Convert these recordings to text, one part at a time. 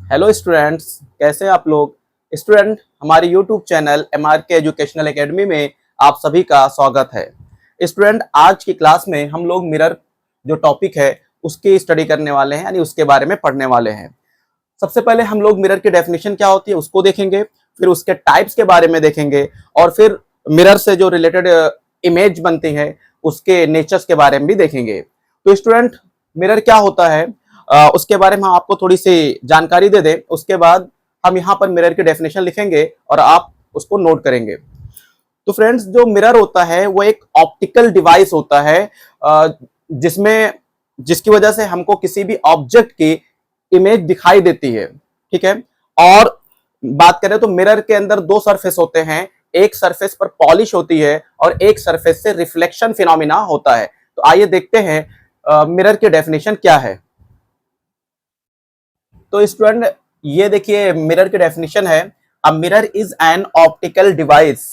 Hello students, कैसे हैं आप लोग। स्टूडेंट, हमारे YouTube channel MRK educational academy में आप सभी का स्वागत है। स्टूडेंट, आज की क्लास में हम लोग मिरर जो टॉपिक है उसकी स्टडी करने वाले हैं, यानी उसके बारे में पढ़ने वाले हैं। सबसे पहले हम लोग मिरर की डेफिनेशन क्या होती है उसको देखेंगे, फिर उसके टाइप्स के बारे में देखेंगे और फिर मिरर से जो रिलेटेड इमेज बनती है उसके नेचर्स के बारे में भी देखेंगे। तो स्टूडेंट, मिरर क्या होता है उसके बारे में हम आपको थोड़ी सी जानकारी दे दें। उसके बाद हम यहाँ पर मिरर की डेफिनेशन लिखेंगे और आप उसको नोट करेंगे। तो फ्रेंड्स, जो मिरर होता है वो एक ऑप्टिकल डिवाइस होता है जिसमें जिसकी वजह से हमको किसी भी ऑब्जेक्ट की इमेज दिखाई देती है। ठीक है। और बात करें तो मिरर के अंदर दो सरफेस होते हैं, एक सरफेस पर पॉलिश होती है और एक सरफेस से रिफ्लेक्शन फिनोमिना होता है। तो आइए देखते हैं मिरर की डेफिनेशन क्या है। तो स्टूडेंट, ये देखिए मिरर की डेफिनेशन है, अ mirror is an optical device.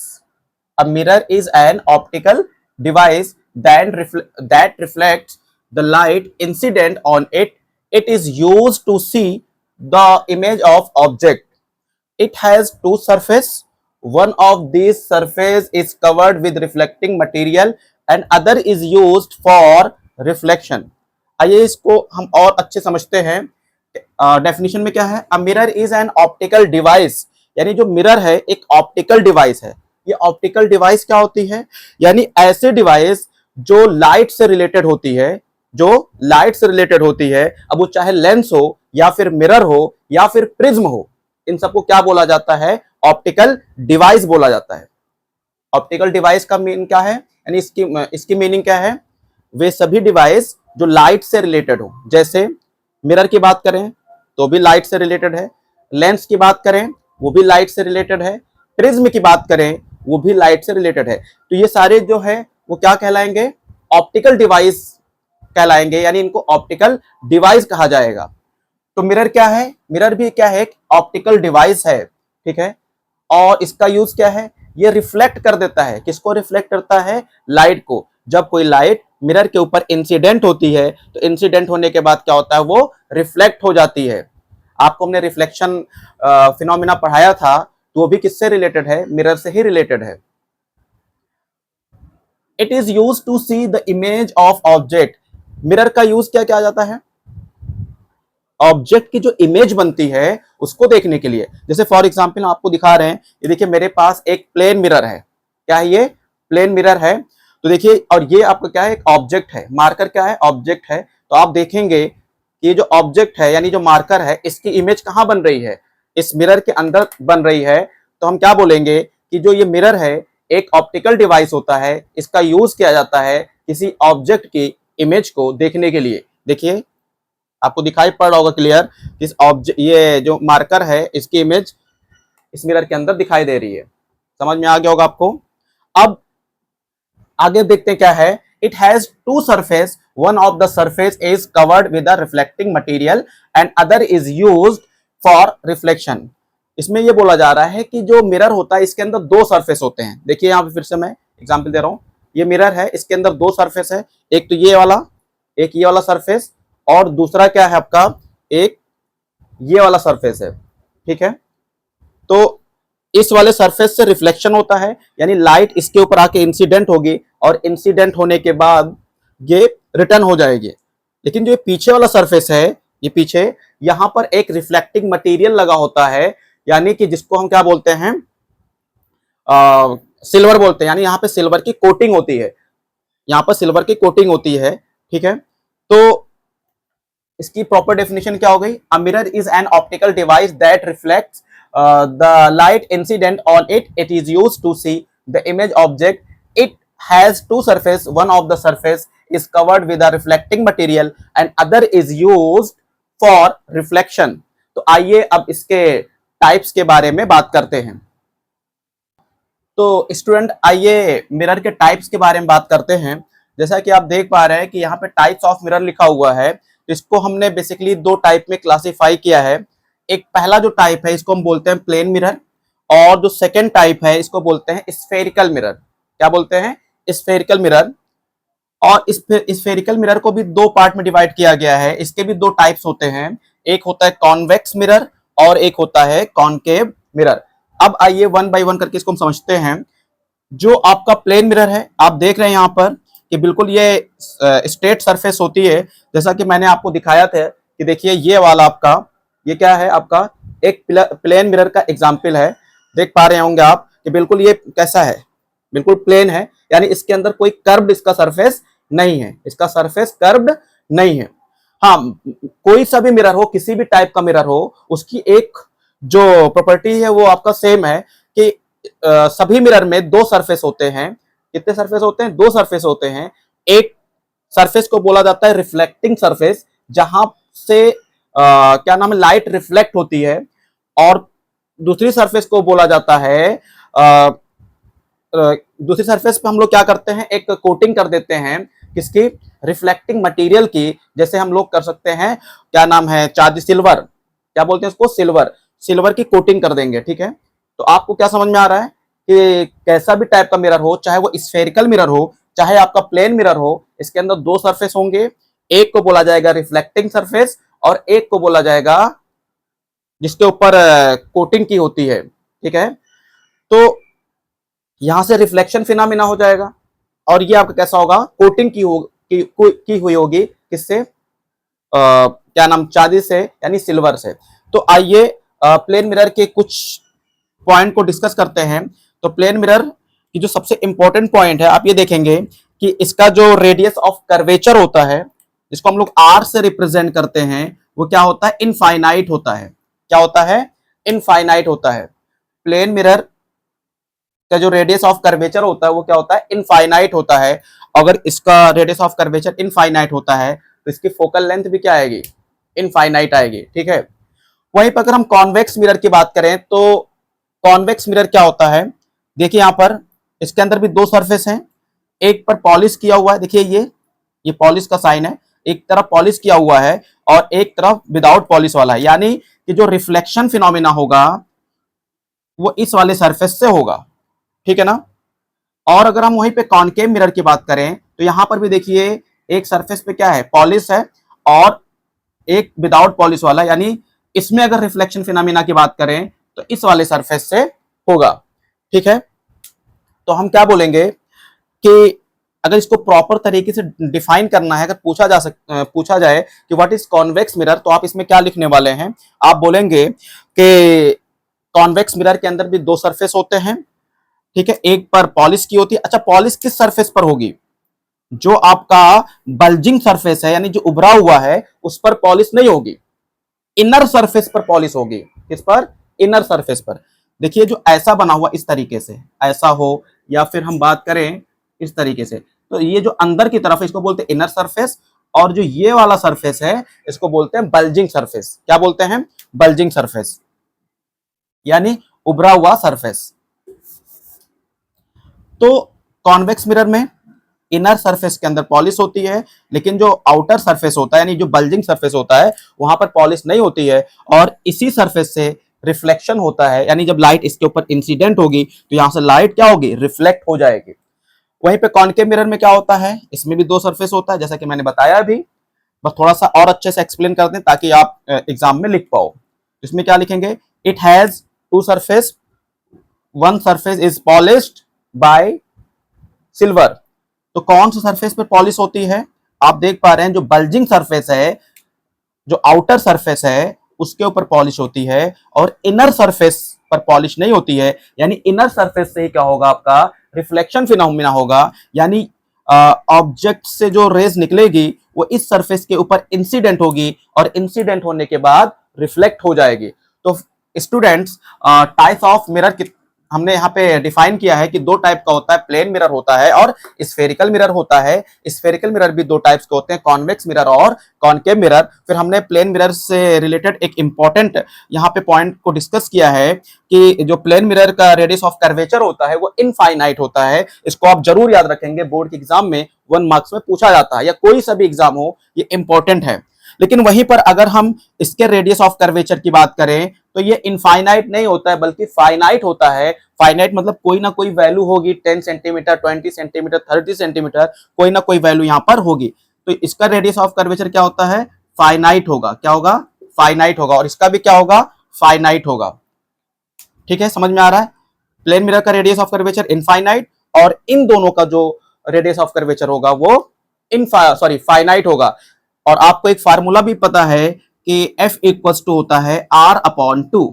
A mirror is an optical device that reflects the light incident on it. It is used to see the image of object. It has two surfaces. One of these surface is covered with reflecting material and other is used for reflection. आइए इसको हम और अच्छे समझते हैं। Definition में क्या है, अ mirror is an optical device, यानी जो मिरर है एक ऑप्टिकल डिवाइस है। ये ऑप्टिकल डिवाइस क्या होती है, यानी ऐसे डिवाइस जो लाइट से रिलेटेड होती है, जो लाइट से रिलेटेड होती है। अब वो चाहे लेंस हो या फिर मिरर हो या फिर प्रिज्म हो, इन सबको क्या बोला जाता है, ऑप्टिकल डिवाइस बोला जाता है। ऑप्टिकल डिवाइस का मीनिंग क्या है, यानी इसकी मीनिंग क्या है, वे सभी डिवाइस जो लाइट से रिलेटेड हो। जैसे मिरर की बात करें तो भी लाइट से रिलेटेड है, लेंस की बात करें वो भी लाइट से रिलेटेड है, प्रिज्म की बात करें वो भी लाइट से रिलेटेड है। तो ये सारे जो है वो क्या कहलाएंगे, ऑप्टिकल डिवाइस कहलाएंगे, यानी इनको ऑप्टिकल डिवाइस कहा जाएगा। तो मिरर क्या है, मिरर भी क्या है, एक ऑप्टिकल डिवाइस है। ठीक है। और इसका यूज क्या है, ये रिफ्लेक्ट कर देता है। किसको रिफ्लेक्ट करता है, लाइट को। जब कोई लाइट मिरर के ऊपर इंसिडेंट होती है तो इंसिडेंट होने के बाद क्या होता है, वो रिफ्लेक्ट हो जाती है। आपको हमने रिफ्लेक्शन फिनोमिना पढ़ाया था, तो वो भी किससे रिलेटेड है, मिरर से ही रिलेटेड है। It is use to see the image of object. Mirror का यूज क्या किया जाता है, ऑब्जेक्ट की जो इमेज बनती है उसको देखने के लिए। जैसे फॉर एग्जांपल आपको दिखा रहे हैं, ये देखिए मेरे पास एक प्लेन मिरर है। क्या है ये, प्लेन मिरर है। तो देखिए, और ये आपका क्या है, एक ऑब्जेक्ट है। मार्कर क्या है, ऑब्जेक्ट है। तो आप देखेंगे कि ये जो ऑब्जेक्ट है यानी जो मार्कर है, इसकी इमेज कहां बन रही है, इस मिरर के अंदर बन रही है। तो हम क्या बोलेंगे कि जो ये मिरर है एक ऑप्टिकल डिवाइस होता है, इसका यूज किया जाता है किसी ऑब्जेक्ट की इमेज को देखने के लिए। देखिए आपको दिखाई पड़ रहा होगा क्लियर, इस ऑब्जेक्ट, ये जो मार्कर है इसकी इमेज इस मिरर के अंदर दिखाई दे रही है। समझ में आ गया होगा आपको। अब आगे देखते हैं क्या है, it has two surface, one of the surface is covered with a reflecting material and other is used for reflection. इसमें यह बोला जा रहा है कि जो मिरर होता है इसके अंदर दो सरफेस होते हैं। देखिए यहाँ पे फिर से मैं एग्जांपल दे रहा हूं, ये मिरर है, इसके अंदर दो सरफेस है, एक तो ये वाला, एक ये वाला सरफेस, और दूसरा क्या है आपका, एक ये वाला सरफेस है। ठीक है। तो इस वाले सरफेस से रिफ्लेक्शन होता है, यानी लाइट इसके ऊपर आके इंसिडेंट होगी और इंसिडेंट होने के बाद ये रिटर्न हो जाएगी। लेकिन जो पीछे वाला सरफेस है, ये पीछे, यहां पर एक रिफ्लेक्टिंग मटेरियल लगा होता है, यानी कि जिसको हम क्या बोलते हैं, सिल्वर बोलते हैं। यानी यहाँ पे सिल्वर की कोटिंग होती है, यहाँ पर सिल्वर की कोटिंग होती है। ठीक है। तो इसकी प्रॉपर डेफिनेशन क्या हो गई, a mirror is an optical device that reflects the light incident on it. It is used to see the image object. It has two surface, one of the surface is covered with a reflecting material and other is used for reflection. तो आइए अब इसके types के बारे में बात करते हैं। तो स्टूडेंट, आइए मिरर के टाइप्स के बारे में बात करते हैं। जैसा कि आप देख पा रहे हैं कि यहाँ पे टाइप्स ऑफ मिरर लिखा हुआ है, तो इसको हमने बेसिकली दो टाइप में क्लासिफाई किया है। एक पहला जो टाइप है इसको हम बोलते हैं प्लेन मिरर, और जो सेकेंड टाइप है इसको बोलते हैं स्फेरिकल मिरर। क्या बोलते हैं, स्फेरिकल मिरर। और इस स्फेरिकल मिरर को भी दो पार्ट में डिवाइड किया गया है। इसके भी दो टाइप्स होते हैं, एक होता है कॉन्वेक्स मिरर और एक होता है कॉनकेव मिरर। अब आइए वन बाय वन करके इसको हम समझते हैं। जो आपका प्लेन मिरर है, आप देख रहे हैं यहाँ पर कि बिल्कुल ये स्ट्रेट सरफेस होती है, जैसा कि मैंने आपको दिखाया था कि देखिए ये वाला आपका, ये क्या है आपका एक प्लेन मिरर का एग्जाम्पल है। देख पा रहे होंगे आप कि बिल्कुल ये कैसा है, बिल्कुल प्लेन है, यानी इसके अंदर कोई कर्व्ड इसका सरफेस नहीं है, इसका सरफेस कर्व्ड नहीं है। हाँ, कोई सा भी मिरर हो, किसी भी टाइप का मिरर हो, उसकी एक जो प्रॉपर्टी है वो आपका सेम है कि सभी मिरर में दो सरफेस होते हैं। कितने सरफेस होते हैं? दो सरफेस होते हैं। एक सरफेस को बोला जाता है रिफ्लेक्टिंग सरफेस, जहां से क्या नाम है, लाइट रिफ्लेक्ट होती है, और दूसरी सरफेस को बोला जाता है दूसरी सरफेस पे हम लोग क्या करते हैं, एक कोटिंग कर देते हैं किसकी, रिफ्लेक्टिंग मटेरियल की। जैसे हम लोग कर सकते हैं, क्या नाम है, चांदी, सिल्वर, क्या बोलते हैं उसको, सिल्वर, सिल्वर की कोटिंग कर देंगे। ठीक है, तो आपको क्या समझ में आ रहा है कि कैसा भी टाइप का मिरर हो, चाहे वो स्फेरिकल मिरर हो, चाहे आपका प्लेन मिरर हो, इसके अंदर दो सरफेस होंगे। एक को बोला जाएगा रिफ्लेक्टिंग सरफेस और एक को बोला जाएगा जिसके ऊपर कोटिंग की होती है। ठीक है, तो यहां से रिफ्लेक्शन फिनोमेना हो जाएगा, और ये आपका कैसा होगा, कोटिंग की हुई होगी किससे, क्या नाम, चांदी से, यानी सिल्वर से। तो आइए प्लेन मिरर के कुछ पॉइंट को डिस्कस करते हैं। तो प्लेन मिरर की जो सबसे इंपॉर्टेंट पॉइंट है, आप ये देखेंगे कि इसका जो रेडियस ऑफ कर्वेचर होता है, जिसको हम लोग आर से रिप्रेजेंट करते हैं, वो क्या होता है, इनफाइनाइट होता है। क्या होता है? इनफाइनाइट होता है। प्लेन मिरर का जो रेडियस ऑफ कर्वेचर होता है वो क्या होता है, इनफाइनाइट होता है। अगर इसका रेडियस ऑफ कर्वेचर इनफाइनाइट होता है तो इसकी फोकल लेंथ भी क्या आएगी, इनफाइनाइट आएगी। ठीक है, वहीं पर अगर हम कॉन्वेक्स मिरर की बात करें तो कॉन्वेक्स मिरर क्या होता है, देखिए यहां पर इसके अंदर भी दो सरफेस हैं, एक पर पॉलिश किया हुआ है, देखिए ये पॉलिश का साइन है, एक तरफ पॉलिश किया हुआ है और एक तरफ विदाउट पॉलिश वाला है, यानी कि जो रिफ्लेक्शन फिनोमिना होगा वो इस वाले सरफेस से होगा। ठीक है ना। और अगर हम वहीं पे कॉनकेव मिरर की बात करें तो यहां पर भी देखिए एक सरफेस पे क्या है, पॉलिश है, और एक विदाउट पॉलिश वाला, यानी इसमें अगर रिफ्लेक्शन फिनोमिना की बात करें तो इस वाले सरफेस से होगा। ठीक है, तो हम क्या बोलेंगे कि अगर इसको प्रॉपर तरीके से डिफाइन करना है, अगर पूछा जाए कि व्हाट इज कॉन्वेक्स मिरर, तो आप इसमें क्या लिखने वाले हैं, आप बोलेंगे कि कॉन्वेक्स मिरर के अंदर भी दो सरफेस होते हैं। ठीक है, एक पर पॉलिश की होती है। अच्छा, पॉलिश किस सरफेस पर होगी, जो आपका बल्जिंग सरफेस है, यानी जो उभरा हुआ है, उस पर पॉलिश नहीं होगी, इनर सरफेस पर पॉलिश होगी। किस पर? इनर सरफेस पर। देखिए जो ऐसा बना हुआ, इस तरीके से ऐसा हो, या फिर हम बात करें इस तरीके से, तो ये जो अंदर की तरफ है इसको बोलते हैं इनर सरफेस, और जो ये वाला सरफेस है इसको बोलते हैं बल्जिंग सरफेस। क्या बोलते हैं? बल्जिंग सरफेस, यानी उभरा हुआ सरफेस। तो कॉन्वेक्स मिरर में इनर सरफेस के अंदर पॉलिश होती है, लेकिन जो आउटर सरफेस होता है, यानी जो बल्जिंग सरफेस होता है, वहां पर पॉलिश नहीं होती है, और इसी सरफेस से रिफ्लेक्शन होता है, यानी जब लाइट इसके ऊपर इंसिडेंट होगी तो यहां से लाइट क्या होगी, रिफ्लेक्ट हो जाएगी। वहीं पे कॉनकेव मिरर में क्या होता है, इसमें भी दो सरफेस होता है, जैसा कि मैंने बताया अभी, बस थोड़ा सा और अच्छे से एक्सप्लेन कर दें ताकि आप एग्जाम में लिख पाओ। इसमें क्या लिखेंगे, it has two surface, one surface is polished by silver. तो कौन सा सरफेस पर पॉलिश होती है, आप देख पा रहे हैं जो बल्जिंग सरफेस है, जो आउटर सरफेस है, उसके ऊपर पॉलिश होती है, और इनर सरफेस पर पॉलिश नहीं होती है, यानी इनर सरफेस से ही क्या होगा, आपका रिफ्लेक्शन फिनोमिना होगा, यानी ऑब्जेक्ट से जो रेज निकलेगी वो इस सरफेस के ऊपर इंसिडेंट होगी, और इंसिडेंट होने के बाद रिफ्लेक्ट हो जाएगी। तो स्टूडेंट्स, टाइप्स ऑफ मिरर हमने यहाँ पे डिफाइन किया है कि दो टाइप का होता है, प्लेन मिरर होता है और स्फेरिकल मिरर होता है। स्फेरिकल मिरर भी दो टाइप्स के होते हैं, कॉन्वेक्स मिरर और कॉनकेव मिरर। फिर हमने प्लेन मिरर से रिलेटेड एक इंपॉर्टेंट यहाँ पे पॉइंट को डिस्कस किया है कि जो प्लेन मिरर का रेडियस ऑफ कर्वेचर होता है वो इनफाइनाइट होता है। इसको आप जरूर याद रखेंगे, बोर्ड के एग्जाम में 1 मार्क्स में पूछा जाता है, या कोई सा भी एग्जाम हो, ये इंपॉर्टेंट है। लेकिन वहीं पर अगर हम इसके रेडियस ऑफ कर्वेचर की बात करें तो ये इनफाइनाइट नहीं होता है, बल्कि फाइनाइट होता है। फाइनाइट मतलब कोई ना कोई वैल्यू होगी, 10 सेंटीमीटर, 20 सेंटीमीटर, 30 सेंटीमीटर, कोई ना कोई वैल्यू यहां पर होगी। तो इसका रेडियस ऑफ कर्वेचर क्या होता है, फाइनाइट होगा। क्या होगा? फाइनाइट होगा। और इसका भी क्या होगा, फाइनाइट होगा। ठीक है, समझ में आ रहा है? प्लेन मिरर का रेडियस ऑफ कर्वेचर इनफाइनाइट और इन दोनों का जो रेडियस ऑफ कर्वेचर होगा वो फाइनाइट होगा। और आपको एक फार्मूला भी पता है कि F इक्वल्स टू होता है R/2,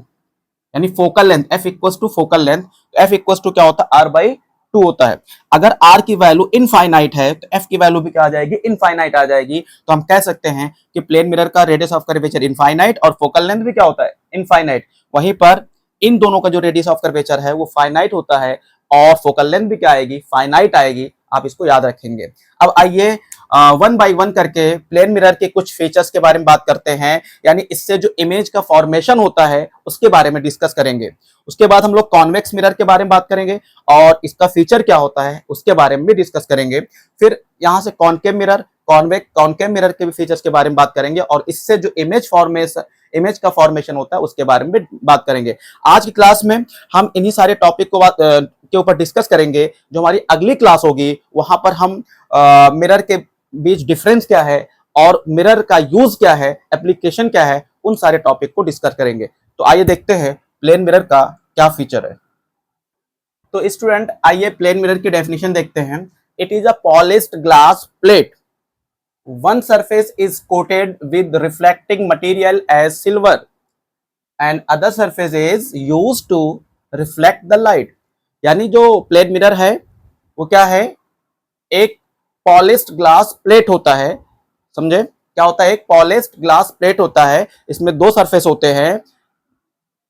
यानी focal length, F equals to focal length, तो F इक्वल्स टू क्या होता है R/2 होता है। अगर R की वैल्यू इनफाइनाइट है तो F की वैल्यू भी क्या आ जाएगी, इनफाइनाइट आ जाएगी। तो हम कह सकते हैं कि प्लेन मिरर का रेडियस ऑफ कर्वेचर इनफाइनाइट और फोकल लेंथ भी क्या होता है, इनफाइनाइट। वहीं पर इन दोनों का जो रेडियस ऑफ कर्वेचर है वो फाइनाइट होता है और फोकल लेंथ भी क्या आएगी, फाइनाइट आएगी। आप इसको याद रखेंगे। अब आइए वन बाय वन करके प्लेन मिरर के कुछ फीचर्स के बारे में बात करते हैं, यानी इससे जो इमेज का फॉर्मेशन होता है उसके बारे में डिस्कस करेंगे। उसके बाद हम लोग कॉन्वेक्स मिरर के बारे में बात करेंगे और इसका फीचर क्या होता है उसके बारे में भी डिस्कस करेंगे। फिर यहां से कॉनकेव मिरर, कॉनकेव मिरर के भी फीचर्स के बारे में बात करेंगे और इससे जो इमेज का फॉर्मेशन होता है उसके बारे में भी बात करेंगे। आज की क्लास में हम इन्हीं सारे टॉपिक को के ऊपर डिस्कस करेंगे। जो हमारी अगली क्लास होगी वहां पर हम मिरर के बीच डिफरेंस क्या है और मिरर का यूज क्या है, एप्लीकेशन क्या है, उन सारे टॉपिक को डिस्कस करेंगे। तो आइए देखते हैं प्लेन मिरर का क्या फीचर है। तो स्टूडेंट आइए प्लेन मिरर की डेफिनेशन देखते हैं। It is a polished glass plate, one surface is coated with reflecting material as silver and other surface is used to reflect the light। यानी जो प्लेन मिरर है वो क्या है, एक पॉलिश्ड ग्लास प्लेट होता है। समझे क्या होता है, एक पॉलिश्ड ग्लास प्लेट होता है। इसमें दो सरफेस होते हैं।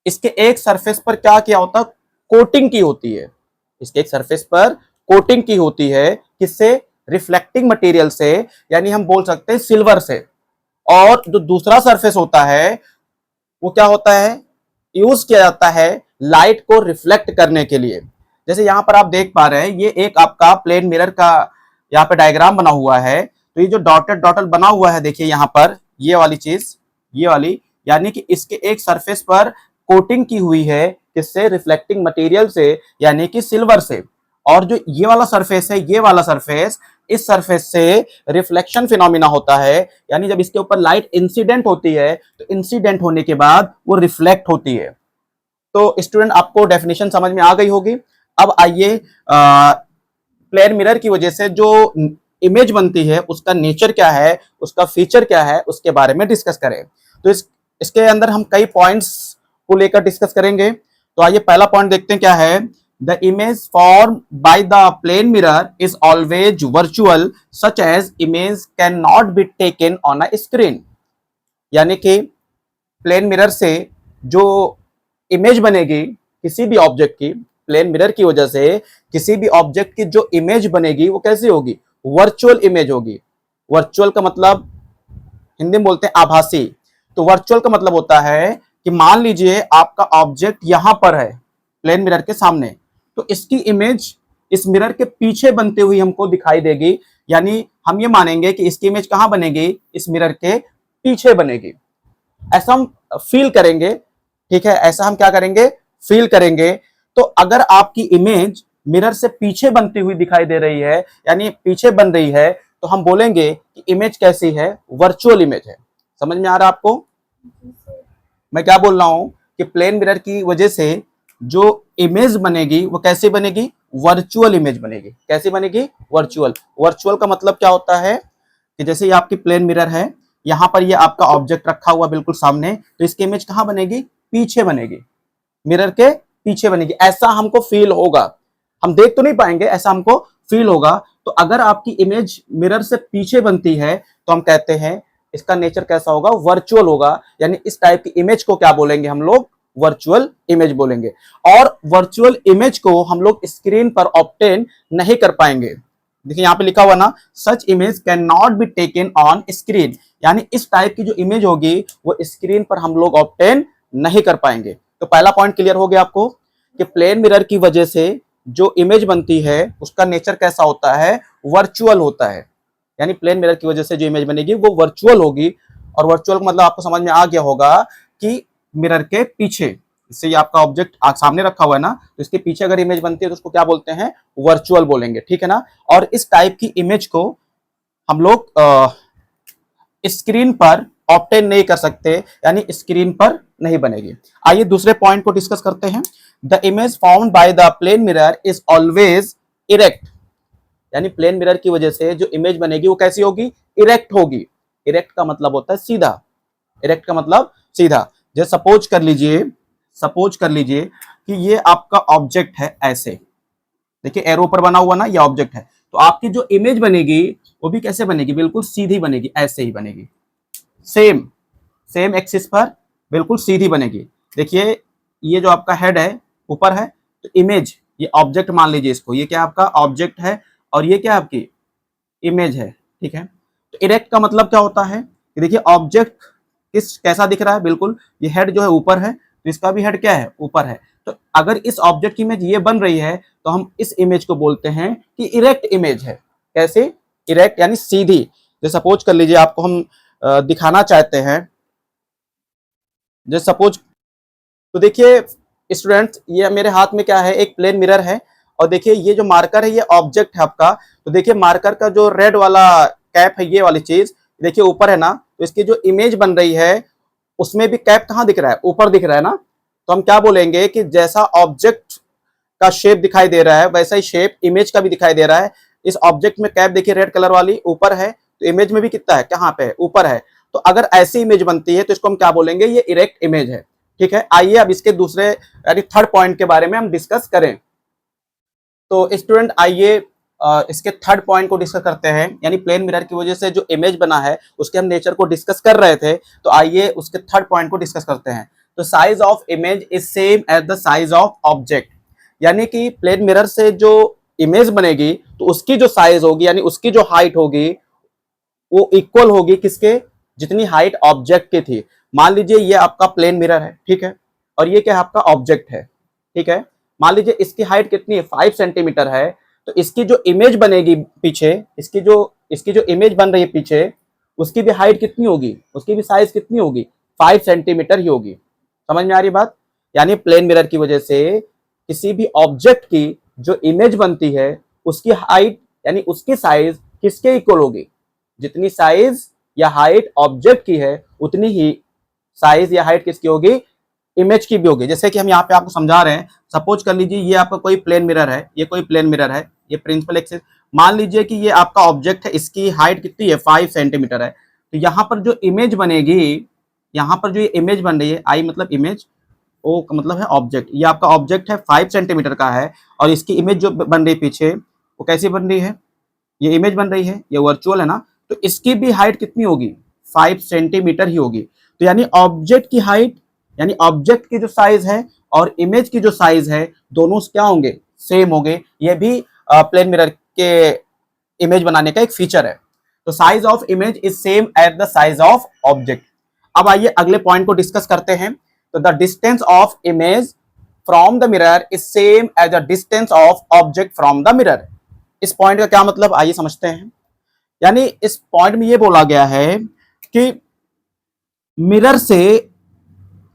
इसके एक सरफेस पर क्या किया होता है, कोटिंग की होती है। इसके एक सरफेस पर कोटिंग की होती है, किससे, रिफ्लेक्टिंग मटेरियल से, यानी हम बोल सकते हैं सिल्वर से। और जो दूसरा सरफेस होता है वो क्या होता है, यूज किया जाता है लाइट को रिफ्लेक्ट करने के लिए। जैसे यहां पर आप देख पा रहे हैं ये एक आपका प्लेन मिरर का यहाँ पे डायग्राम बना हुआ है। तो ये जो डॉटेड डॉटेड बना हुआ है देखिए यहाँ पर, ये वाली चीज, ये वाली, यानी कि इसके एक सरफेस पर कोटिंग की हुई है, किससे, रिफ्लेक्टिंग मटेरियल से, यानी कि सिल्वर से। और जो ये वाला सरफेस है, ये वाला सरफेस, इस सरफेस से रिफ्लेक्शन फिनोमिना होता है, यानी जब इसके ऊपर लाइट इंसिडेंट होती है तो इंसिडेंट होने के बाद वो रिफ्लेक्ट होती है। तो स्टूडेंट आपको डेफिनेशन समझ में आ गई होगी। अब आइए प्लेन मिरर की वजह से जो इमेज बनती है उसका नेचर क्या है, उसका फीचर क्या है, उसके बारे में डिस्कस करें। तो इसके अंदर हम कई पॉइंट्स को लेकर डिस्कस करेंगे। तो आइए पहला पॉइंट देखते हैं क्या है। The image formed by the plane mirror is always virtual, such as image cannot be taken on a screen। यानी कि प्लेन मिरर से जो इमेज बनेगी किसी भी ऑब्जेक्ट की, प्लेन मिरर की वजह से किसी भी ऑब्जेक्ट की जो इमेज बनेगी वो कैसी होगी, वर्चुअल इमेज होगी। वर्चुअल का मतलब हिंदी में बोलते हैं आभासी। तो वर्चुअल का मतलब होता है कि मान लीजिए आपका ऑब्जेक्ट यहां पर है प्लेन मिरर के सामने, तो इसकी इमेज इस मिरर के पीछे बनते हुई हमको दिखाई देगी। यानी हम ये मानेंगे कि इसकी इमेज कहां बनेगी, इस मिरर के पीछे बनेगी। ऐसा हम फील करेंगे। ठीक है, ऐसा हम क्या करेंगे, फील करेंगे। तो अगर आपकी इमेज मिरर से पीछे बनती हुई दिखाई दे रही है, यानी पीछे बन रही है, तो हम बोलेंगे कि इमेज कैसी है, वर्चुअल इमेज है। समझ में आ रहा है आपको मैं क्या बोल रहा हूं, कि प्लेन मिरर की वजह से जो इमेज बनेगी वो कैसी बनेगी, वर्चुअल इमेज बनेगी। कैसी बनेगी, वर्चुअल। वर्चुअल का मतलब क्या होता है कि जैसे ये आपकी प्लेन मिरर है, यहां पर ये आपका ऑब्जेक्ट रखा हुआ बिल्कुल सामने, तो इसकी इमेज कहां बनेगी, पीछे बनेगी, मिरर के पीछे बनेगी। ऐसा हमको फील होगा, हम देख तो नहीं पाएंगे, ऐसा हमको फील होगा। तो अगर आपकी इमेज मिरर से पीछे बनती है तो हम कहते हैं इसका नेचर कैसा होगा, वर्चुअल होगा। यानी इस टाइप की इमेज को क्या बोलेंगे हम लोग, वर्चुअल इमेज बोलेंगे। और वर्चुअल इमेज को हम लोग स्क्रीन पर ऑब्टेन नहीं कर पाएंगे। देखिए यहां पे लिखा हुआ ना, such image can not be taken on screen. यानी इस टाइप की जो इमेज होगी वो स्क्रीन पर हम लोग ऑब्टेन नहीं कर पाएंगे। तो पहला पॉइंट क्लियर हो गया आपको कि प्लेन मिरर की वजह से जो इमेज बनती है उसका नेचर कैसा होता है, वर्चुअल होता है। यानी प्लेन मिरर की वजह से जो इमेज बनेगी वो वर्चुअल होगी। और वर्चुअल का मतलब आपको समझ में आ गया होगा कि मिरर के पीछे, इससे ये आपका ऑब्जेक्ट सामने रखा हुआ है ना, तो इसके पीछे अगर इमेज बनती है तो उसको क्या बोलते हैं, वर्चुअल बोलेंगे। ठीक है ना। और इस टाइप की इमेज को हम लोग स्क्रीन पर ऑब्टेन नहीं कर सकते, यानी स्क्रीन पर नहीं बनेगी। आइए दूसरे पॉइंट को डिस्कस करते हैं। The image found by the plane mirror is always erect, यानी प्लेन मिरर की वजह से जो इमेज बनेगी वो कैसी होगी, इरेक्ट होगी। इरेक्ट का मतलब होता है सीधा, इरेक्ट का मतलब सीधा। जैसे सपोज कर लीजिए कि ये आपका ऑब्जेक्ट है, ऐसे देखिए एरो पर बना हुआ ना, ये ऑब्जेक्ट है, तो आपकी जो इमेज बनेगी वो भी कैसे बनेगी, बिल्कुल सीधी बनेगी, ऐसे ही बनेगी, सेम एक्सिस पर बिल्कुल सीधी बनेगी। देखिए ये जो आपका हेड है ऊपर है, तो इमेज, ये ऑब्जेक्ट मान लीजिए इसको, ये क्या आपका ऑब्जेक्ट है और ये क्या आपकी इमेज है, ठीक है। तो इरेक्ट का मतलब क्या होता है कि देखिए ऑब्जेक्ट कैसा दिख रहा है, बिल्कुल ये हेड जो है ऊपर है, तो इसका भी हेड क्या है, ऊपर है। तो अगर इस ऑब्जेक्ट की इमेज ये बन रही है तो हम इस इमेज को बोलते हैं कि इरेक्ट इमेज है। कैसे, इरेक्ट यानी सीधी। जैसे सपोज कर लीजिए आपको हम दिखाना चाहते हैं, जैसे सपोज, तो देखिए स्टूडेंट्स ये मेरे हाथ में क्या है, एक प्लेन मिरर है, और देखिए ये जो मार्कर है ये ऑब्जेक्ट है आपका। तो देखिए मार्कर का जो रेड वाला कैप है, ये वाली चीज देखिए ऊपर है ना, तो इसकी जो इमेज बन रही है उसमें भी कैप कहाँ दिख रहा है, ऊपर दिख रहा है ना। तो हम क्या बोलेंगे कि जैसा ऑब्जेक्ट का शेप दिखाई दे रहा है वैसा ही शेप इमेज का भी दिखाई दे रहा है। इस ऑब्जेक्ट में कैप देखिए रेड कलर वाली ऊपर है, तो इमेज में भी कितना है, कहाँ पे है, ऊपर है। तो अगर ऐसी इमेज बनती है तो इसको हम क्या बोलेंगे, ये इरेक्ट इमेज है, ठीक है। आइए अब इसके दूसरे यानी थर्ड पॉइंट के बारे में हम डिस्कस करें। तो स्टूडेंट आइए इसके थर्ड पॉइंट को डिस्कस करते हैं, यानी प्लेन मिरर की वजह से जो इमेज बना है उसके हम नेचर को डिस्कस कर रहे थे, तो आइए उसके थर्ड पॉइंट को डिस्कस करते हैं। तो size of image is same as the size of object, यानी कि प्लेन मिरर से जो इमेज बनेगी तो उसकी जो साइज होगी यानी उसकी जो हाइट होगी वो इक्वल होगी किसके, जितनी हाइट ऑब्जेक्ट की थी। मान लीजिए ये आपका प्लेन मिरर है, ठीक है, और ये क्या आपका ऑब्जेक्ट है, ठीक है। मान लीजिए इसकी हाइट कितनी है, 5 सेंटीमीटर है, तो इसकी जो इमेज बनेगी पीछे, इसकी जो इमेज बन रही है पीछे, उसकी भी हाइट कितनी होगी, उसकी भी साइज कितनी होगी, 5 सेंटीमीटर ही होगी। समझ में आ रही बात। यानी प्लेन मिरर की वजह से किसी भी ऑब्जेक्ट की जो इमेज बनती है उसकी हाइट यानी उसकी साइज किसके इक्वल होगी, जितनी साइज या हाइट ऑब्जेक्ट की है उतनी ही साइज या हाइट किसकी होगी, इमेज की भी होगी। जैसे कि हम यहाँ पे आपको समझा रहे हैं, सपोज कर लीजिए ये आपका कोई प्लेन मिरर है, ये कोई प्लेन मिरर है, ये प्रिंसिपल एक्सिस, मान लीजिए कि ये आपका ऑब्जेक्ट है, इसकी हाइट कितनी है, 5 सेंटीमीटर है। तो यहाँ पर जो इमेज बनेगी, यहाँ पर जो ये इमेज बन रही है, आई मतलब इमेज, ओ का मतलब है ऑब्जेक्ट, ये आपका ऑब्जेक्ट है 5 सेंटीमीटर का है, और इसकी इमेज जो बन रही है पीछे वो कैसी बन रही है, ये इमेज बन रही है, ये वर्चुअल है ना, तो इसकी भी हाइट कितनी होगी, 5 सेंटीमीटर ही होगी। तो यानी ऑब्जेक्ट की हाइट यानी ऑब्जेक्ट की जो साइज है और इमेज की जो साइज है दोनों क्या होंगे, सेम होंगे। ये भी प्लेन मिरर के इमेज बनाने का एक फीचर है। तो size of image is same at the size of object. अब आइए अगले पॉइंट को डिस्कस करते हैं। तो the distance of image from the mirror is same as the distance of object from the mirror. इस पॉइंट का क्या मतलब, आइए समझते हैं। यानी इस पॉइंट में यह बोला गया है कि मिरर से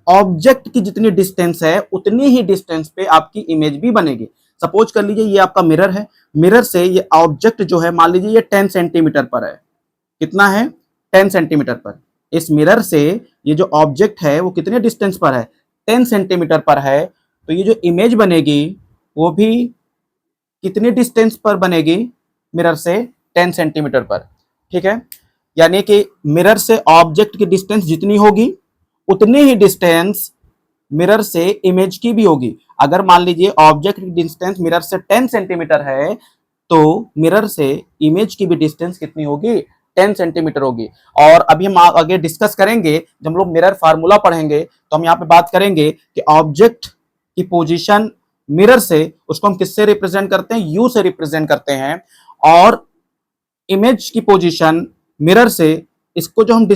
ऑब्जेक्ट की जितनी डिस्टेंस है उतनी ही डिस्टेंस पे आपकी इमेज भी बनेगी। सपोज कर लीजिए ये आपका मिरर है, मिरर से ये ऑब्जेक्ट जो है मान लीजिए ये 10 सेंटीमीटर पर है, कितना है, 10 सेंटीमीटर पर। इस मिरर से ये जो ऑब्जेक्ट है वो कितने डिस्टेंस पर है, 10 सेंटीमीटर पर है। तो ये जो इमेज बनेगी वो भी कितनी डिस्टेंस पर बनेगी, मिरर से 10 सेंटीमीटर पर, ठीक है। यानी कि मिरर से ऑब्जेक्ट की डिस्टेंस जितनी होगी उतनी ही डिस्टेंस मिरर से इमेज की भी होगी। अगर मान लीजिए ऑब्जेक्ट की डिस्टेंस मिरर से 10 सेंटीमीटर है तो मिरर से इमेज की भी डिस्टेंस कितनी होगी, 10 सेंटीमीटर होगी। और अभी हम आगे डिस्कस करेंगे, जब हम लोग मिरर फार्मूला पढ़ेंगे तो हम यहाँ पे बात करेंगे कि ऑब्जेक्ट की पोजीशन मिरर से उसको हम किससे रिप्रेजेंट करते हैं, यू से रिप्रेजेंट करते हैं, और इमेज की पोजीशन मिरर से इसको जो हम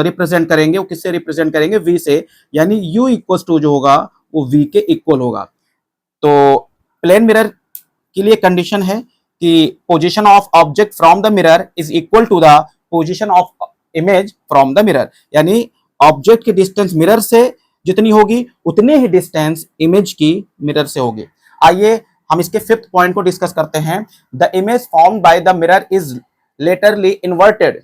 रिप्रेजेंट करेंगे वो किससे रिप्रेजेंट करेंगे, वी से, यानी u इक्वल टू जो होगा वो v के इक्वल होगा। तो प्लेन मिरर के लिए कंडीशन है कि position of object from the mirror is equal to the position of image from the mirror, यानी ऑब्जेक्ट की डिस्टेंस मिरर से जितनी होगी उतनी ही डिस्टेंस इमेज की मिरर से होगी। आइए हम इसके फिफ्थ पॉइंट को डिस्कस करते हैं। The image formed by the mirror is laterally inverted,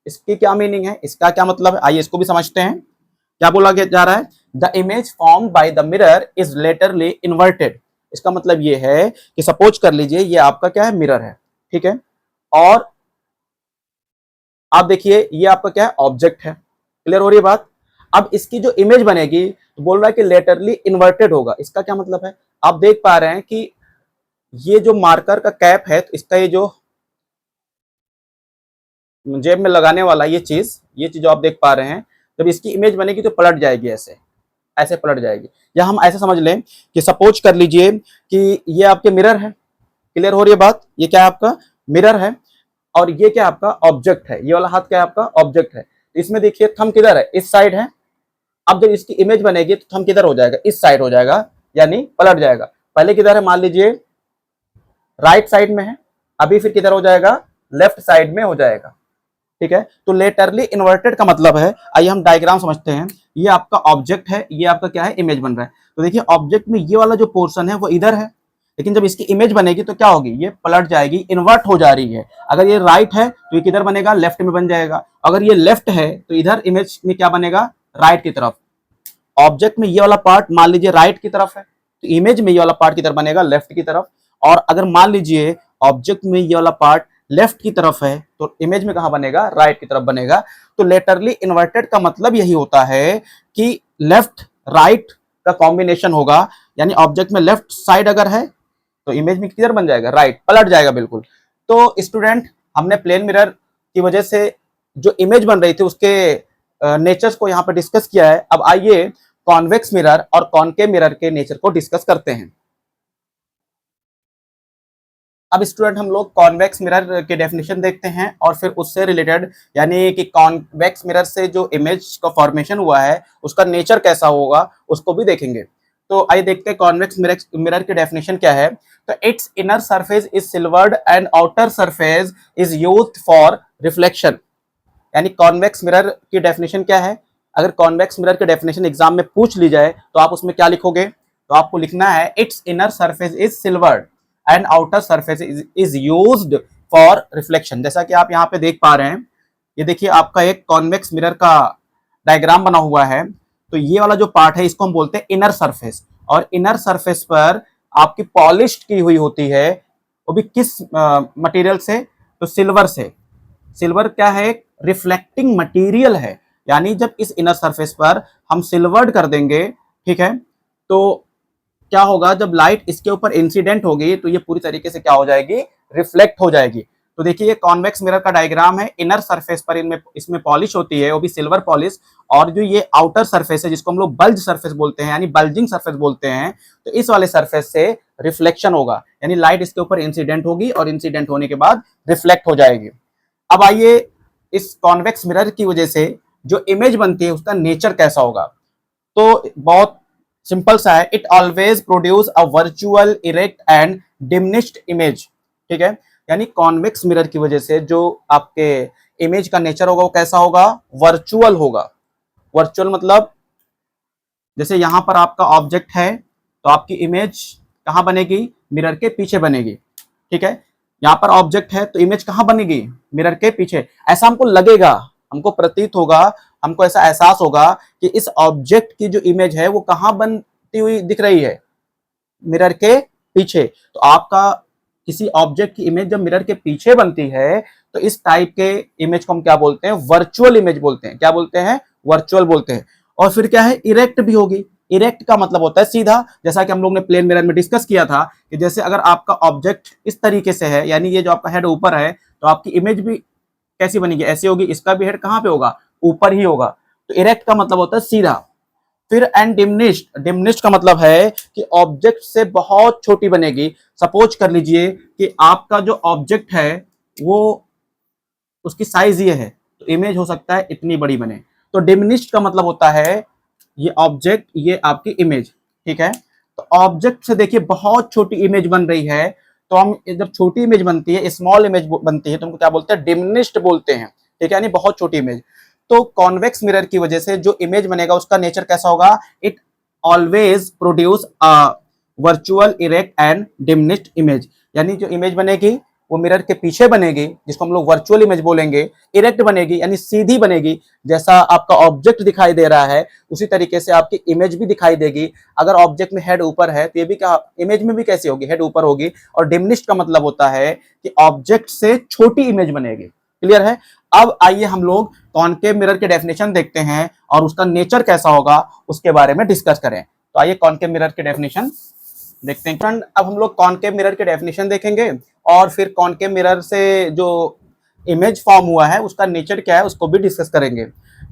इसकी क्या मीनिंग है, इसका क्या मतलब है, आइए इसको भी समझते हैं। क्या बोला जा रहा है, the image form by the mirror is laterally inverted. इसका मतलब ये है कि सपोज कर लीजिए ये आपका क्या है, मिरर है, ठीक है, और आप देखिए ये आपका क्या है, ऑब्जेक्ट है। क्लियर हो रही है बात। अब इसकी जो इमेज बनेगी तो बोल रहा है कि लेटरली इन्वर्टेड होगा। इसका क्या मतलब है, आप देख पा रहे हैं कि ये जो मार्कर का कैप है, तो इसका ये जो जेब में लगाने वाला ये चीज जो आप देख पा रहे हैं, जब इसकी इमेज बनेगी तो पलट जाएगी, ऐसे ऐसे पलट जाएगी। या हम ऐसे समझ लें कि सपोज कर लीजिए कि ये आपके मिरर है। क्लियर हो रही है बात, ये क्या है आपका मिरर है, और ये क्या आपका ऑब्जेक्ट है, ये वाला हाथ क्या है आपका ऑब्जेक्ट है। इसमें देखिए थंब किधर है, इस साइड है। अब जब इसकी इमेज बनेगी तो थंब किधर हो जाएगा, इस साइड हो जाएगा, यानी पलट जाएगा। पहले किधर है, मान लीजिए राइट साइड में है, अभी फिर किधर हो जाएगा, लेफ्ट साइड में हो जाएगा। ठीक है, तो लेटरली इन्वर्टेड का मतलब है, आइए हम डायग्राम समझते हैं। ये आपका ऑब्जेक्ट है, ये आपका क्या है, इमेज बन रहा है। तो देखिए ऑब्जेक्ट में ये वाला जो पोर्शन है वो इधर है, लेकिन जब इसकी इमेज बनेगी तो क्या होगी, ये पलट जाएगी, इन्वर्ट हो जा रही है। अगर ये राइट है तो ये किधर बनेगा, लेफ्ट में बन जाएगा। अगर ये लेफ्ट है तो इधर इमेज में क्या बनेगा, राइट की तरफ। ऑब्जेक्ट में ये वाला पार्ट मान लीजिए राइट की तरफ है, तो इमेज में ये वाला पार्ट किधर बनेगा, लेफ्ट की तरफ। और अगर मान लीजिए ऑब्जेक्ट में ये वाला पार्ट लेफ्ट की तरफ है तो इमेज में कहां बनेगा, राइट की तरफ बनेगा। तो लेटरली इन्वर्टेड का मतलब यही होता है कि लेफ्ट राइट का कॉम्बिनेशन होगा, यानी ऑब्जेक्ट में लेफ्ट साइड अगर है तो इमेज में किधर बन जाएगा, राइट, पलट जाएगा बिल्कुल। तो स्टूडेंट, हमने प्लेन मिरर की वजह से जो इमेज बन रही थी उसके नेचर्स को यहाँ पर डिस्कस किया है। अब आइए कॉन्वेक्स मिरर और कॉनकेव मिरर के नेचर को डिस्कस करते हैं। अब स्टूडेंट हम लोग कॉन्वेक्स मिरर के डेफिनेशन देखते हैं और फिर उससे रिलेटेड, यानी कि कॉन्वेक्स मिरर से जो इमेज का फॉर्मेशन हुआ है उसका नेचर कैसा होगा उसको भी देखेंगे। तो आइए देखते हैं कॉन्वेक्स मिरर की डेफिनेशन क्या है। तो it's inner surface is silvered and outer surface is used for reflection. यानी कॉन्वेक्स मिरर की डेफिनेशन क्या है, अगर कॉन्वेक्स मिरर की डेफिनेशन एग्जाम में पूछ ली जाए तो आप उसमें क्या लिखोगे, तो आपको लिखना है it's inner surface is silvered and outer surface is used for reflection. जैसा कि आप यहाँ पे देख पा रहे हैं, ये देखिए आपका एक कॉन्वेक्स मिरर का डायग्राम बना हुआ है। तो ये वाला जो पार्ट है इसको हम बोलते हैं इनर सरफेस, और इनर सरफेस पर आपकी पॉलिश की हुई होती है, वो भी किस मटेरियल से, तो सिल्वर से। सिल्वर क्या है, रिफ्लेक्टिंग मटेरियल है, यानी जब इस इनर सरफेस पर हम सिल्वर्ड कर देंगे, ठीक है, तो क्या होगा, जब लाइट इसके ऊपर इंसिडेंट होगी तो ये पूरी तरीके से क्या हो जाएगी, रिफ्लेक्ट हो जाएगी। तो देखिए ये कॉन्वेक्स मिरर का डायग्राम है, इनर सरफेस पर इसमें पॉलिश होती है, वो भी सिल्वर पॉलिश, और जो ये आउटर सरफेस है जिसको हम लोग बल्ज सरफेस बोलते हैं, यानी बल्जिंग सरफेस बोलते हैं, तो इस वाले सरफेस से रिफ्लेक्शन होगा, यानी लाइट इसके ऊपर इंसिडेंट होगी और इंसिडेंट होने के बाद रिफ्लेक्ट हो जाएगी। अब आइए इस कॉन्वेक्स मिरर की वजह से जो इमेज बनती है उसका नेचर कैसा होगा। तो बहुत सिंपल सा है, it always produce a virtual erect and diminished image. ठीक है, यानी कॉन्वेक्स मिरर की वजह से जो आपके इमेज का नेचर होगा वो कैसा होगा, वर्चुअल होगा। वर्चुअल मतलब जैसे यहां पर आपका ऑब्जेक्ट है तो आपकी इमेज कहां बनेगी, मिरर के पीछे बनेगी। ठीक है, यहाँ पर ऑब्जेक्ट है तो इमेज कहां बनेगी, मिरर के पीछे। ऐसा हमको लगेगा, हमको प्रतीत होगा, हमको ऐसा एहसास होगा कि इस ऑब्जेक्ट की जो इमेज है वो कहां बनती हुई दिख रही है, मिरर के पीछे। तो आपका किसी ऑब्जेक्ट की इमेज जब मिरर के पीछे बनती है तो इस टाइप के इमेज को हम क्या बोलते हैं, वर्चुअल इमेज बोलते हैं। क्या बोलते हैं, वर्चुअल बोलते हैं। और फिर क्या है, इरेक्ट भी होगी। इरेक्ट का मतलब होता है सीधा, जैसा कि हम लोग ने प्लेन मिरर में डिस्कस किया था कि जैसे अगर आपका ऑब्जेक्ट इस तरीके से है, यानी ये जो आपका हेड ऊपर है, तो आपकी इमेज भी कैसी बनेगी, ऐसी होगी। इसका भी हेड कहां पे होगा, ऊपर ही होगा। तो इरेक्ट का मतलब होता है सीधा। फिर एंड डिमिनिश्ड, डिमिनिश्ड का मतलब है कि ऑब्जेक्ट से बहुत छोटी बनेगी। सपोज कर लीजिए कि आपका जो ऑब्जेक्ट है वो उसकी साइज ये है, तो इमेज हो सकता है इतनी बड़ी बने। तो डिमिनिश्ड का मतलब होता है ये ऑब्जेक्ट, ये आपकी इमेज। ठीक है, तो ऑब्जेक्ट से देखिए बहुत छोटी इमेज बन रही है, तो हम जब छोटी इमेज बनती है, स्मॉल इमेज बनती है, तो हमको क्या बोलते हैं, डिमिनिश्ड बोलते हैं। ठीक है, यानी बहुत छोटी इमेज। तो कॉन्वेक्स मिरर की वजह से जो इमेज बनेगा उसका नेचर कैसा होगा, it always produce a virtual erect and diminished image. यानी जो इमेज बनेगी वो मिरर के पीछे बनेगी, जिसको हम लोग वर्चुअल इमेज बोलेंगे। इरेक्ट बनेगी यानी सीधी बनेगी, जैसा आपका ऑब्जेक्ट दिखाई दे रहा है उसी तरीके से आपकी इमेज भी दिखाई देगी। अगर ऑब्जेक्ट में हेड ऊपर है तो ये भी क्या इमेज में भी कैसी होगी, हेड ऊपर होगी। और डिमिनिश्ड का मतलब होता है कि ऑब्जेक्ट से छोटी इमेज बनेगी। क्लियर है। अब आइए हम लोग कॉनकेव मिरर के डेफिनेशन देखते हैं और उसका नेचर कैसा होगा उसके बारे में डिस्कस करें। तो आइए कॉनकेव मिरर के डेफिनेशन देखते हैं। फ्रेंड, अब हम लोग कॉनकेव मिरर के डेफिनेशन देखेंगे और फिर कॉनकेव मिरर से जो इमेज फॉर्म हुआ है उसका नेचर क्या है उसको भी डिस्कस करेंगे।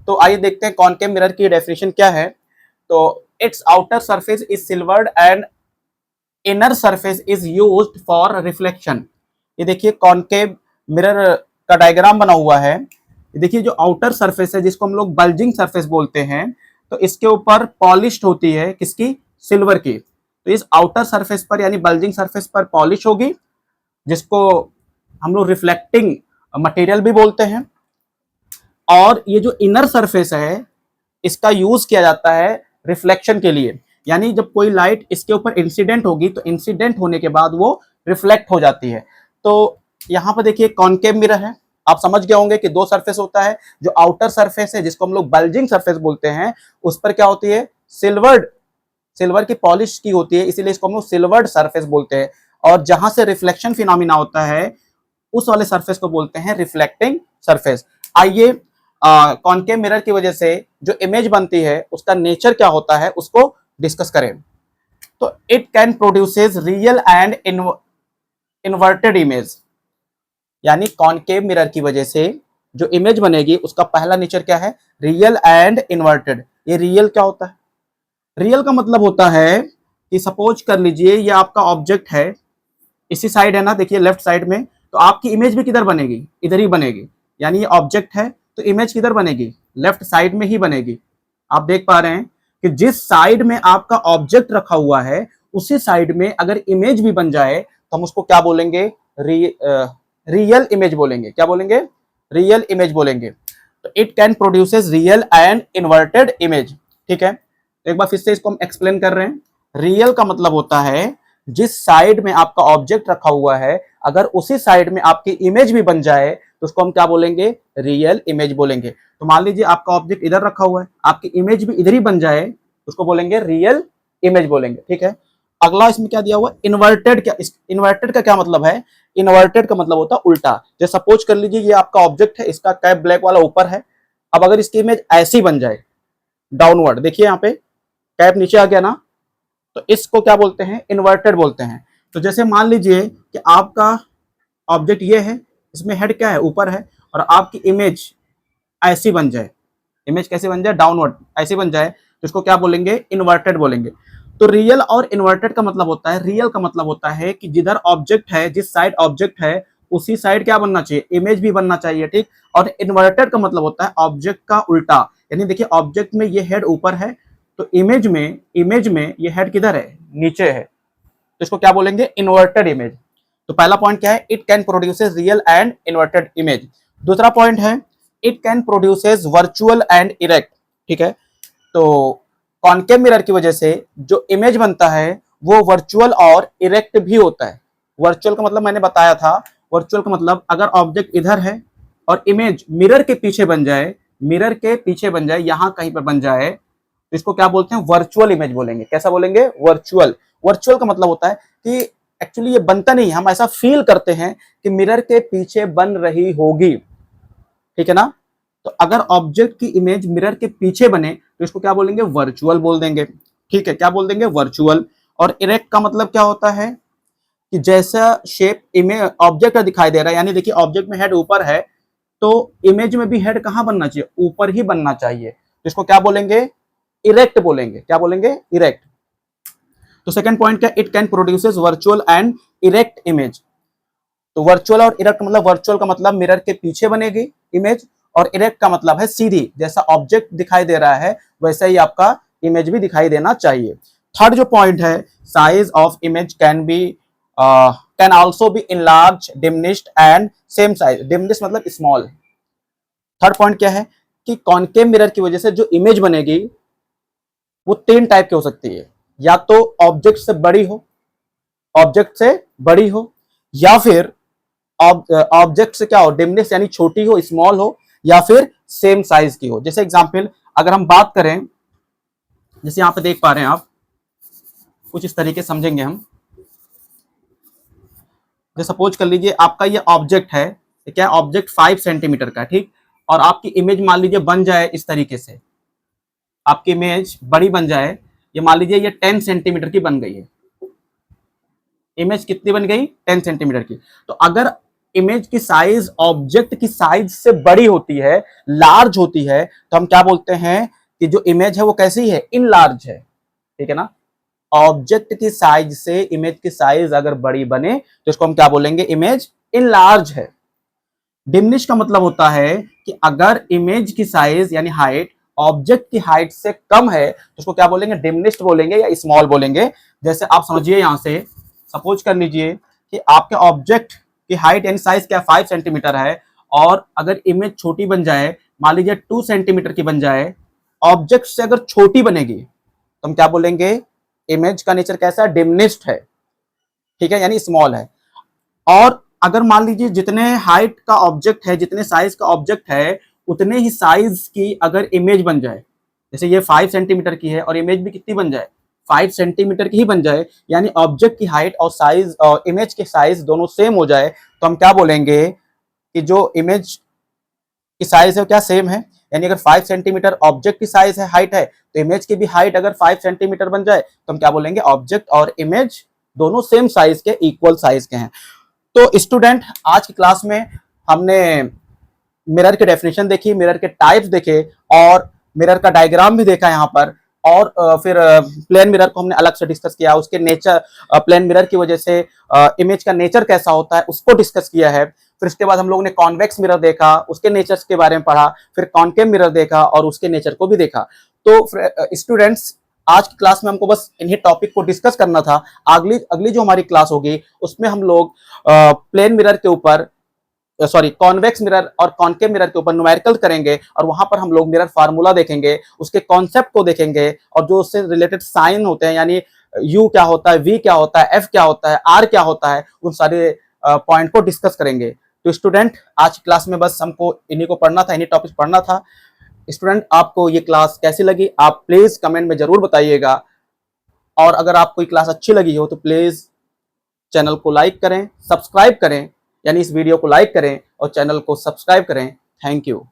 तो आइए देखते हैं कॉनकेव मिरर की डेफिनेशन क्या है। तो it's outer surface is silvered and inner surface is used for reflection. ये देखिए कॉनकेव मिरर का डायग्राम बना हुआ है। देखिए जो आउटर सरफेस है जिसको हम लोग बल्जिंग सरफेस बोलते हैं, तो इसके ऊपर पॉलिश्ड होती है किसकी, सिल्वर की। तो इस आउटर सरफेस पर यानी बल्जिंग सरफेस पर पॉलिश होगी, जिसको हम लोग रिफ्लेक्टिंग मटेरियल भी बोलते हैं। और ये जो इनर सरफेस है इसका यूज किया जाता है रिफ्लेक्शन के लिए, यानी जब कोई लाइट इसके ऊपर इंसिडेंट होगी तो इंसिडेंट होने के बाद वो रिफ्लेक्ट हो जाती है। तो यहाँ पर देखिए कॉनकेव मिरर है, आप समझ गए होंगे कि दो सरफेस होता है। जो आउटर सरफेस है जिसको हम लोग बल्जिंग सरफेस बोलते हैं, उस पर क्या होती है, सिल्वर की पॉलिश की होती है, इसीलिए इसको हम लोग सिल्वर्ड सरफेस बोलते हैं। और जहां से रिफ्लेक्शन फिनोमिना होता है उस वाले सरफेस को बोलते हैं रिफ्लेक्टिंग सरफेस। आइए कॉनकेव मिरर की वजह से जो इमेज बनती है उसका नेचर क्या होता है उसको डिस्कस करें। तो it can produces real and inverted image, यानी कॉनकेव मिरर की वजह से जो इमेज बनेगी उसका पहला नेचर क्या है, रियल एंड इन्वर्टेड। ये रियल क्या होता है, रियल का मतलब होता है कि सपोज कर लीजिए ये आपका ऑब्जेक्ट है, इसी साइड है ना, देखिए लेफ्ट साइड में, तो आपकी इमेज भी किधर बनेगी, इधर ही बनेगी। यानी ये ऑब्जेक्ट है तो इमेज किधर बनेगी, लेफ्ट साइड में ही बनेगी। आप देख पा रहे हैं कि जिस साइड में आपका ऑब्जेक्ट रखा हुआ है उसी साइड में अगर इमेज भी बन जाए तो हम उसको क्या बोलेंगे, रियल इमेज बोलेंगे। क्या बोलेंगे, रियल इमेज बोलेंगे। तो it can produces real and inverted image. ठीक है, एक बार फिर से इसको हम एक्सप्लेन कर रहे हैं। रियल का मतलब होता है जिस साइड में आपका ऑब्जेक्ट रखा हुआ है अगर उसी साइड में आपकी इमेज भी बन जाए तो उसको हम क्या बोलेंगे, रियल इमेज बोलेंगे। तो मान लीजिए आपका ऑब्जेक्ट इधर रखा हुआ है, आपकी इमेज भी इधर ही बन जाए उसको बोलेंगे रियल इमेज बोलेंगे। ठीक है, अगला इसमें क्या दिया हुआ, इन्वर्टेड। क्या, इन्वर्टेड का क्या मतलब है, इन्वर्टेड का मतलब होता है उल्टा। जैसे सपोज कर लीजिए ये आपका ऑब्जेक्ट है, इसका कैप ब्लैक वाला ऊपर है, अब अगर इसकी इमेज ऐसी बन जाए डाउनवर्ड, देखिए यहाँ पे कैप नीचे आ गया ना, तो इसको क्या बोलते हैं, इन्वर्टेड बोलते हैं। तो जैसे मान लीजिए कि आपका ऑब्जेक्ट ये है, इसमें हेड क्या है, ऊपर है, और आपकी इमेज ऐसी बन जाए, इमेज कैसे बन जाए, डाउनवर्ड ऐसी बन जाए, तो इसको क्या बोलेंगे, इन्वर्टेड बोलेंगे। तो रियल और इन्वर्टेड का मतलब होता है, रियल का मतलब होता है कि जिधर ऑब्जेक्ट है, जिस साइड ऑब्जेक्ट है उसी साइड क्या बनना चाहिए, इमेज भी बनना चाहिए। ठीक, और इन्वर्टेड का मतलब होता है ऑब्जेक्ट का उल्टा। यानी देखिए ऑब्जेक्ट में ये हेड ऊपर है तो इमेज में ये हेड किधर है, नीचे है, तो इसको क्या बोलेंगे, इन्वर्टेड इमेज। तो पहला पॉइंट क्या है, it can produces real and inverted image. दूसरा पॉइंट है it can produces virtual and erect. ठीक है, तो कॉनकेव मिरर की वजह से जो इमेज बनता है वो वर्चुअल और इरेक्ट भी होता है। वर्चुअल का मतलब मैंने बताया था, वर्चुअल का मतलब अगर ऑब्जेक्ट इधर है और इमेज मिरर के पीछे बन जाए, मिरर के पीछे बन जाए, यहां कहीं पर बन जाए, तो इसको क्या बोलते हैं, वर्चुअल इमेज बोलेंगे। कैसा बोलेंगे, वर्चुअल। वर्चुअल का मतलब होता है कि एक्चुअली ये बनता नहीं, हम ऐसा फील करते हैं कि मिरर के पीछे बन रही होगी। ठीक है ना, तो अगर ऑब्जेक्ट की इमेज मिरर के पीछे बने तो इसको क्या बोलेंगे, वर्चुअल बोल देंगे। ठीक है, क्या बोल देंगे, वर्चुअल। और इरेक्ट का मतलब क्या होता है कि जैसा शेप इमेज ऑब्जेक्ट का दिखाई दे रहा है, यानी देखिए ऑब्जेक्ट में हेड ऊपर है तो इमेज में भी हेड कहां बनना चाहिए, ऊपर ही बनना चाहिए, तो इसको क्या बोलेंगे, इरेक्ट बोलेंगे। क्या बोलेंगे, इरेक्ट। तो सेकंड पॉइंट क्या, it can produces virtual and erect image. तो वर्चुअल और इरेक्ट मतलब, वर्चुअल का मतलब मिरर के पीछे बनेगी इमेज, और इरेक्ट का मतलब है सीधी, जैसा ऑब्जेक्ट दिखाई दे रहा है वैसा ही आपका इमेज भी दिखाई देना चाहिए। थर्ड जो पॉइंट है, size of image can also be enlarge, diminished and same size. Diminished मतलब स्मॉल। थर्ड पॉइंट क्या है कि कॉनकेव मिरर की वजह से जो इमेज बनेगी वो तीन टाइप की हो सकती है, या तो ऑब्जेक्ट से बड़ी हो, ऑब्जेक्ट से बड़ी हो, या फिर ऑब्जेक्ट से क्या हो, डिमनेस यानी छोटी हो, स्मॉल हो, या फिर सेम साइज की हो। जैसे एग्जांपल अगर हम बात करें, जैसे यहां पे देख पा रहे हैं आप, कुछ इस तरीके समझेंगे हम। जैसे सपोज कर लीजिए आपका ये ऑब्जेक्ट है, क्या ऑब्जेक्ट 5 सेंटीमीटर का, ठीक, और आपकी इमेज मान लीजिए बन जाए इस तरीके से, आपकी इमेज बड़ी बन जाए, ये मान लीजिए ये 10 सेंटीमीटर की बन गई है। इमेज कितनी बन गई, 10 सेंटीमीटर की। तो अगर इमेज की साइज ऑब्जेक्ट की साइज से बड़ी होती है, लार्ज होती है, तो हम क्या बोलते हैं कि जो इमेज है वो कैसी है, इन लार्ज है, ठीक है ना। ऑब्जेक्ट की साइज से इमेज की साइज अगर बड़ी बने तो इसको हम क्या बोलेंगे, इमेज इन लार्ज है। डिमिनिश का मतलब होता है कि अगर इमेज की साइज यानी हाइट ऑब्जेक्ट की हाइट से कम है तो उसको क्या बोलेंगे, डिमिनिश्ड बोलेंगे या स्मॉल बोलेंगे। जैसे आप समझिए, यहां से सपोज कर लीजिए कि आपके ऑब्जेक्ट की हाइट यानी साइज क्या 5 सेंटीमीटर है, और अगर इमेज छोटी बन जाए, मान लीजिए 2 सेंटीमीटर की बन जाए, ऑब्जेक्ट से अगर छोटी बनेगी तो हम क्या बोलेंगे, इमेज का नेचर कैसा है, डिमिनिश्ड है, ठीक है, यानी स्मॉल है। और अगर मान लीजिए जितने हाइट का ऑब्जेक्ट है, जितने साइज का ऑब्जेक्ट है, उतने ही साइज की अगर इमेज बन जाए, जैसे ये 5 सेंटीमीटर की है और इमेज भी कितनी बन जाए, 5 सेंटीमीटर की ही बन जाए, यानी ऑब्जेक्ट की हाइट और साइज और इमेज के साइज दोनों सेम हो जाए, तो हम क्या बोलेंगे कि जो इमेज की साइज है क्या सेम है। यानी अगर 5 सेंटीमीटर ऑब्जेक्ट की साइज है, हाइट है, तो इमेज की भी हाइट अगर 5 सेंटीमीटर बन जाए तो हम क्या बोलेंगे, ऑब्जेक्ट और इमेज दोनों सेम साइज के, इक्वल साइज के हैं। तो स्टूडेंट, आज की क्लास में हमने मिरर के डेफिनेशन देखी, मिरर के टाइप्स देखे, और मिरर का डायग्राम भी देखा यहाँ पर, और फिर प्लेन मिरर को हमने अलग से डिस्कस किया, उसके नेचर, प्लेन मिरर की वजह से इमेज का नेचर कैसा होता है उसको डिस्कस किया है। फिर उसके बाद हम लोगों ने कॉन्वेक्स मिरर देखा, उसके नेचर्स के बारे में पढ़ा, फिर कॉन्केव मिरर देखा और उसके नेचर को भी देखा। तो स्टूडेंट्स, आज की क्लास में हमको बस इन्हीं टॉपिक को डिस्कस करना था। अगली अगली जो हमारी क्लास होगी उसमें हम लोग प्लेन मिरर के ऊपर, सॉरी, कॉन्वेक्स मिरर और कॉन्केव मिरर के ऊपर न्यूमेरिकल करेंगे, और वहां पर हम लोग मिरर फार्मूला देखेंगे, उसके कॉन्सेप्ट को देखेंगे, और जो उससे रिलेटेड साइन होते हैं, यानी यू क्या होता है, वी क्या होता है, एफ क्या होता है, आर क्या होता है, उन सारे पॉइंट को डिस्कस करेंगे। तो स्टूडेंट, आज की क्लास में बस हमको इन्हीं को पढ़ना था, इन्हीं टॉपिक पढ़ना था। स्टूडेंट, आपको ये क्लास कैसी लगी आप प्लीज कमेंट में जरूर बताइएगा, और अगर आपको ये क्लास अच्छी लगी हो तो प्लीज चैनल को लाइक करें, सब्सक्राइब करें, यानी इस वीडियो को लाइक करें और चैनल को सब्सक्राइब करें। Thank you.